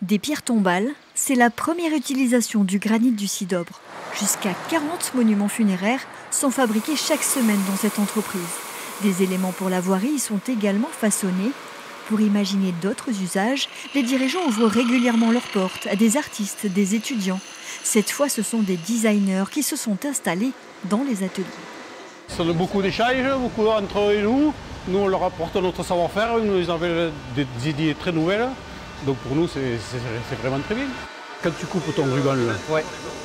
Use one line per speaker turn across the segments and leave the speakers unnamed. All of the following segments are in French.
Des pierres tombales, c'est la première utilisation du granit du Cidobre. Jusqu'à 40 monuments funéraires sont fabriqués chaque semaine dans cette entreprise. Des éléments pour la voirie y sont également façonnés. Pour imaginer d'autres usages, les dirigeants ouvrent régulièrement leurs portes à des artistes, des étudiants. Cette fois, ce sont des designers qui se sont installés dans les ateliers.
Ce sont beaucoup d'échanges, beaucoup entre eux et nous. Nous, on leur apporte notre savoir-faire, ils ont des idées très nouvelles. Donc pour nous, c'est vraiment très bien. Quand tu coupes ton ruban,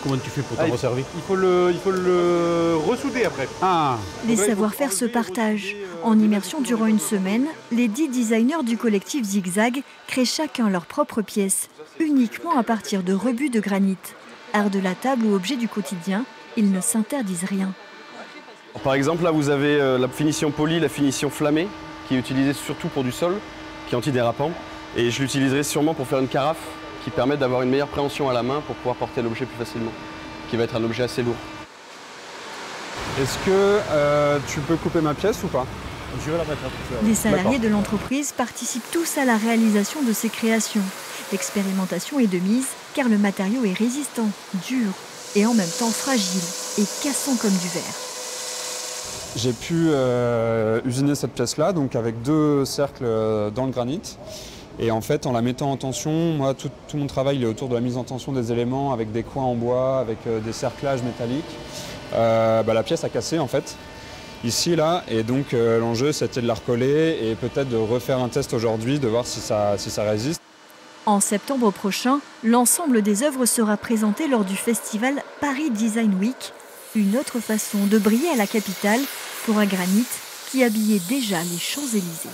comment tu fais pour t'en resservir?
Il faut le ressouder après.
Les savoir-faire se partagent. En immersion durant une semaine, les 10 designers du collectif Zigzag créent chacun leur propre pièce, uniquement à partir de rebuts de granit. Art de la table ou objet du quotidien, ils ne s'interdisent rien.
Par exemple, là, vous avez la finition polie, la finition flammée, qui est utilisée surtout pour du sol, qui est antidérapant. Et je l'utiliserai sûrement pour faire une carafe qui permet d'avoir une meilleure préhension à la main pour pouvoir porter l'objet plus facilement, qui va être un objet assez lourd.
Est-ce que tu peux couper ma pièce ou pas?
Je vais la mettre à tout faire.
Les salariés de l'entreprise participent tous à la réalisation de ces créations. L'expérimentation est de mise car le matériau est résistant, dur et en même temps fragile et cassant comme du verre.
J'ai pu usiner cette pièce-là, donc avec 2 cercles dans le granit. Et en fait, en la mettant en tension, moi, tout mon travail il est autour de la mise en tension des éléments, avec des coins en bois, avec des cerclages métalliques. La pièce a cassé, en fait, ici, là. Et donc, l'enjeu, c'était de la recoller et peut-être de refaire un test aujourd'hui, de voir si ça résiste.
En septembre prochain, l'ensemble des œuvres sera présenté lors du festival Paris Design Week. Une autre façon de briller à la capitale pour un granit qui habillait déjà les Champs-Élysées.